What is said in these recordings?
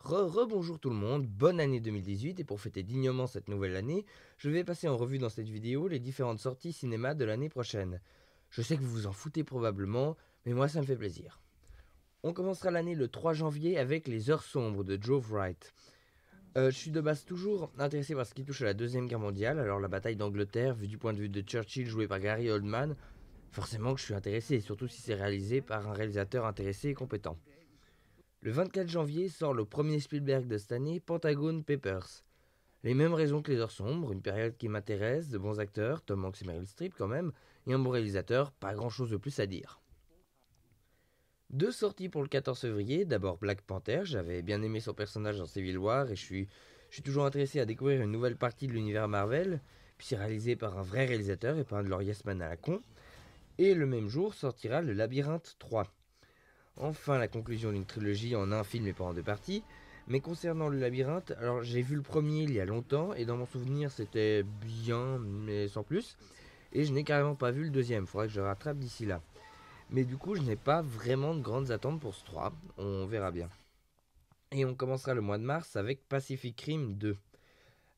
Bonjour tout le monde, bonne année 2018 et pour fêter dignement cette nouvelle année, je vais passer en revue dans cette vidéo les différentes sorties cinéma de l'année prochaine. Je sais que vous vous en foutez probablement, mais moi ça me fait plaisir. On commencera l'année le 3 janvier avec Les Heures Sombres de Joe Wright. Je suis de base toujours intéressé par ce qui touche à la Deuxième Guerre mondiale, alors la bataille d'Angleterre, vue du point de vue de Churchill joué par Gary Oldman, forcément que je suis intéressé, surtout si c'est réalisé par un réalisateur intéressé et compétent. Le 24 janvier sort le premier Spielberg de cette année, Pentagon Papers. Les mêmes raisons que Les Heures Sombres, une période qui m'intéresse, de bons acteurs, Tom Hanks et Meryl Streep quand même, et un bon réalisateur, pas grand chose de plus à dire. Deux sorties pour le 14 février, d'abord Black Panther, j'avais bien aimé son personnage dans Civil War et je suis toujours intéressé à découvrir une nouvelle partie de l'univers Marvel, puis c'est réalisé par un vrai réalisateur et pas un de leur yes man à la con. Et le même jour sortira Le Labyrinthe 3. Enfin la conclusion d'une trilogie en un film et pas en deux parties. Mais concernant le labyrinthe, alors j'ai vu le premier il y a longtemps et dans mon souvenir c'était bien mais sans plus. Et je n'ai carrément pas vu le deuxième, faudrait que je le rattrape d'ici là. Mais du coup je n'ai pas vraiment de grandes attentes pour ce 3, on verra bien. Et on commencera le mois de mars avec Pacific Rim 2.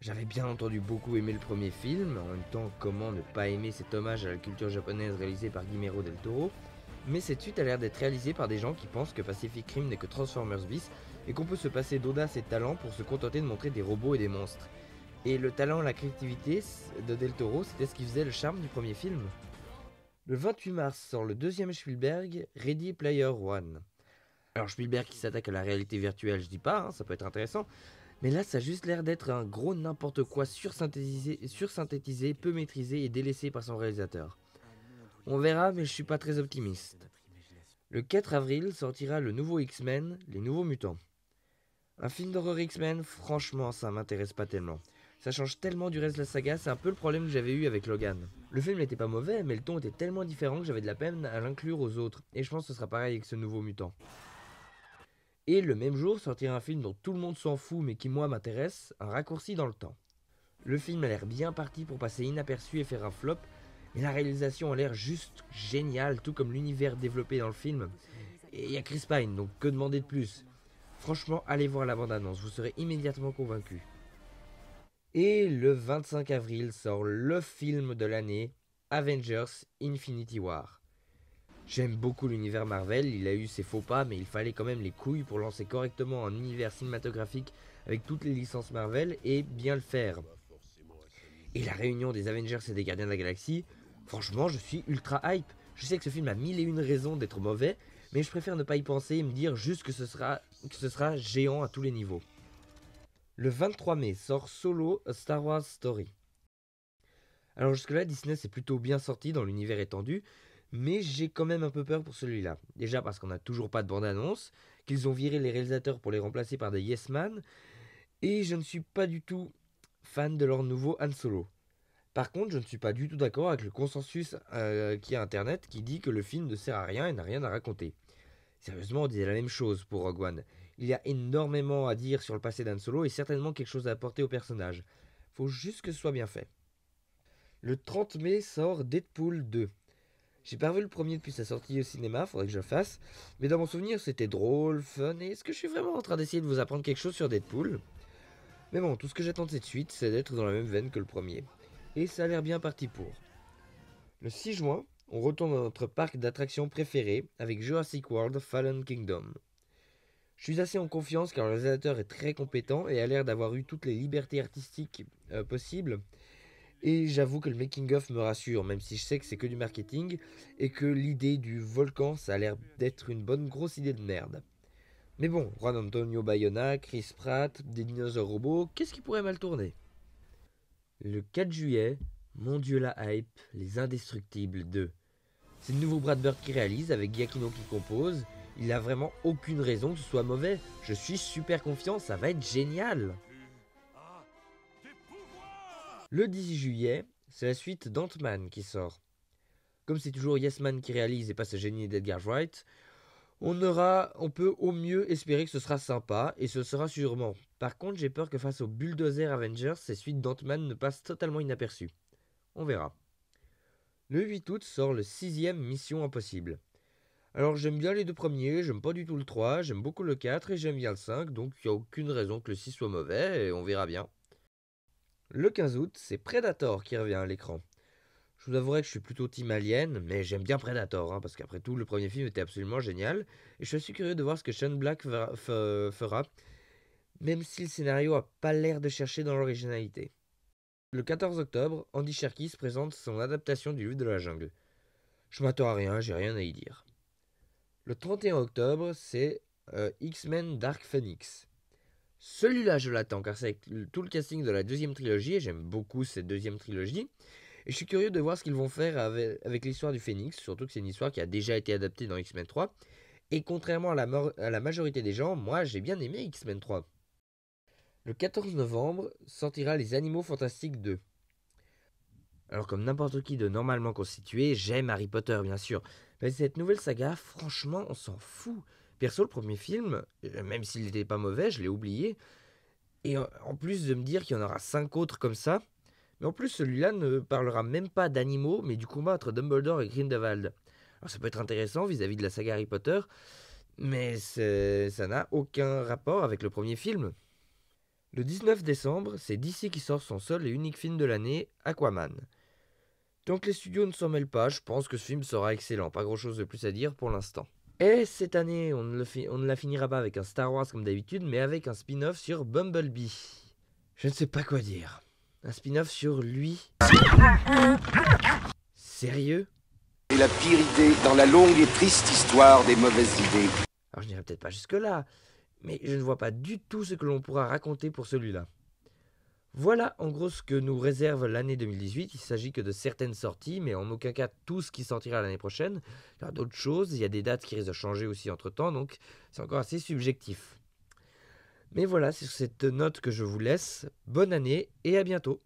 J'avais bien entendu beaucoup aimé le premier film, en même temps comment ne pas aimer cet hommage à la culture japonaise réalisé par Guillermo del Toro. Mais cette suite a l'air d'être réalisée par des gens qui pensent que Pacific Rim n'est que Transformers bis et qu'on peut se passer d'audace et de talent pour se contenter de montrer des robots et des monstres. Et le talent et la créativité de Del Toro, c'était ce qui faisait le charme du premier film. Le 28 mars sort le deuxième Spielberg, Ready Player One. Alors Spielberg qui s'attaque à la réalité virtuelle, je dis pas, ça peut être intéressant, mais là ça a juste l'air d'être un gros n'importe quoi sursynthétisé, peu maîtrisé et délaissé par son réalisateur. On verra, mais je suis pas très optimiste. Le 4 avril sortira le nouveau X-Men, Les Nouveaux Mutants. Un film d'horreur X-Men, franchement, ça m'intéresse pas tellement. Ça change tellement du reste de la saga, c'est un peu le problème que j'avais eu avec Logan. Le film n'était pas mauvais, mais le ton était tellement différent que j'avais de la peine à l'inclure aux autres, et je pense que ce sera pareil avec ce nouveau mutant. Et le même jour sortira un film dont tout le monde s'en fout mais qui moi m'intéresse, Un raccourci dans le temps. Le film a l'air bien parti pour passer inaperçu et faire un flop, mais la réalisation a l'air juste géniale, tout comme l'univers développé dans le film. Et il y a Chris Pine, donc que demander de plus? Franchement, allez voir la bande-annonce, vous serez immédiatement convaincu. Et le 25 avril sort le film de l'année, Avengers Infinity War. J'aime beaucoup l'univers Marvel, il a eu ses faux pas, mais il fallait quand même les couilles pour lancer correctement un univers cinématographique avec toutes les licences Marvel et bien le faire. Et la réunion des Avengers et des Gardiens de la Galaxie, franchement, je suis ultra hype. Je sais que ce film a mille et une raisons d'être mauvais, mais je préfère ne pas y penser et me dire juste que ce sera géant à tous les niveaux. Le 23 mai sort Solo, A Star Wars Story. Alors jusque-là, Disney s'est plutôt bien sorti dans l'univers étendu, mais j'ai quand même un peu peur pour celui-là. Déjà parce qu'on n'a toujours pas de bande-annonce, qu'ils ont viré les réalisateurs pour les remplacer par des Yes Man, et je ne suis pas du tout fan de leur nouveau Han Solo. Par contre, je ne suis pas du tout d'accord avec le consensus qui est Internet qui dit que le film ne sert à rien et n'a rien à raconter. Sérieusement, on disait la même chose pour Rogue One. Il y a énormément à dire sur le passé d'Han Solo et certainement quelque chose à apporter au personnage. Faut juste que ce soit bien fait. Le 30 mai sort Deadpool 2. J'ai pas vu le premier depuis sa sortie au cinéma, faudrait que je le fasse, mais dans mon souvenir c'était drôle, fun, et est-ce que je suis vraiment en train d'essayer de vous apprendre quelque chose sur Deadpool? Mais bon, tout ce que j'attends de cette suite, c'est d'être dans la même veine que le premier. Et ça a l'air bien parti pour. Le 6 juin, on retourne dans notre parc d'attractions préféré avec Jurassic World Fallen Kingdom. Je suis assez en confiance car le réalisateur est très compétent et a l'air d'avoir eu toutes les libertés artistiques possibles. Et j'avoue que le making-of me rassure, même si je sais que c'est que du marketing, et que l'idée du volcan, ça a l'air d'être une bonne grosse idée de merde. Mais bon, Juan Antonio Bayona, Chris Pratt, des dinosaures robots, qu'est-ce qui pourrait mal tourner? Le 4 juillet, mon dieu la hype, Les Indestructibles 2. C'est le nouveau Brad Bird qui réalise, avec Giacchino qui compose. Il a vraiment aucune raison que ce soit mauvais. Je suis super confiant, ça va être génial. Le 18 juillet, c'est la suite d'Ant-Man qui sort. Comme c'est toujours Yes Man qui réalise et pas ce génie d'Edgar Wright, on peut au mieux espérer que ce sera sympa, et ce sera sûrement. Par contre, j'ai peur que face au Bulldozer Avengers, ces suites d'Ant-Man ne passent totalement inaperçues. On verra. Le 8 août sort le 6ème Mission Impossible. Alors j'aime bien les deux premiers, j'aime pas du tout le 3, j'aime beaucoup le 4 et j'aime bien le 5, donc il n'y a aucune raison que le 6 soit mauvais et on verra bien. Le 15 août, c'est Predator qui revient à l'écran. Je vous avouerai que je suis plutôt team Alien, mais j'aime bien Predator, parce qu'après tout, le premier film était absolument génial, et je suis curieux de voir ce que Shane Black fera, même si le scénario a pas l'air de chercher dans l'originalité. Le 14 octobre, Andy Serkis présente son adaptation du livre de la jungle. Je m'attends à rien, j'ai rien à y dire. Le 31 octobre, c'est X-Men Dark Phoenix. Celui-là, je l'attends, car c'est avec tout le casting de la deuxième trilogie, et j'aime beaucoup cette deuxième trilogie. Et je suis curieux de voir ce qu'ils vont faire avec l'histoire du Phénix, surtout que c'est une histoire qui a déjà été adaptée dans X-Men 3. Et contrairement à la majorité des gens, moi j'ai bien aimé X-Men 3. Le 14 novembre sortira Les Animaux Fantastiques 2. Alors comme n'importe qui de normalement constitué, j'aime Harry Potter bien sûr. Mais cette nouvelle saga, franchement, on s'en fout. Perso, le premier film, même s'il n'était pas mauvais, je l'ai oublié. Et en plus de me dire qu'il y en aura 5 autres comme ça, mais en plus, celui-là ne parlera même pas d'animaux, mais du combat entre Dumbledore et Grindelwald. Alors ça peut être intéressant vis-à-vis de la saga Harry Potter, mais ça n'a aucun rapport avec le premier film. Le 19 décembre, c'est DC qui sort son seul et unique film de l'année, Aquaman. Tant que les studios ne s'en mêlent pas, je pense que ce film sera excellent, pas grand chose de plus à dire pour l'instant. Et cette année, on ne la finira pas avec un Star Wars comme d'habitude, mais avec un spin-off sur Bumblebee. Je ne sais pas quoi dire. Un spin-off sur lui. Sérieux? C'est la pire idée dans la longue et triste histoire des mauvaises idées. Alors je n'irai peut-être pas jusque-là, mais je ne vois pas du tout ce que l'on pourra raconter pour celui-là. Voilà en gros ce que nous réserve l'année 2018. Il s'agit que de certaines sorties, mais en aucun cas tout ce qui sortira l'année prochaine. Il y aura d'autres choses, il y a des dates qui risquent de changer aussi entre-temps, donc c'est encore assez subjectif. Mais voilà, c'est sur cette note que je vous laisse. Bonne année et à bientôt.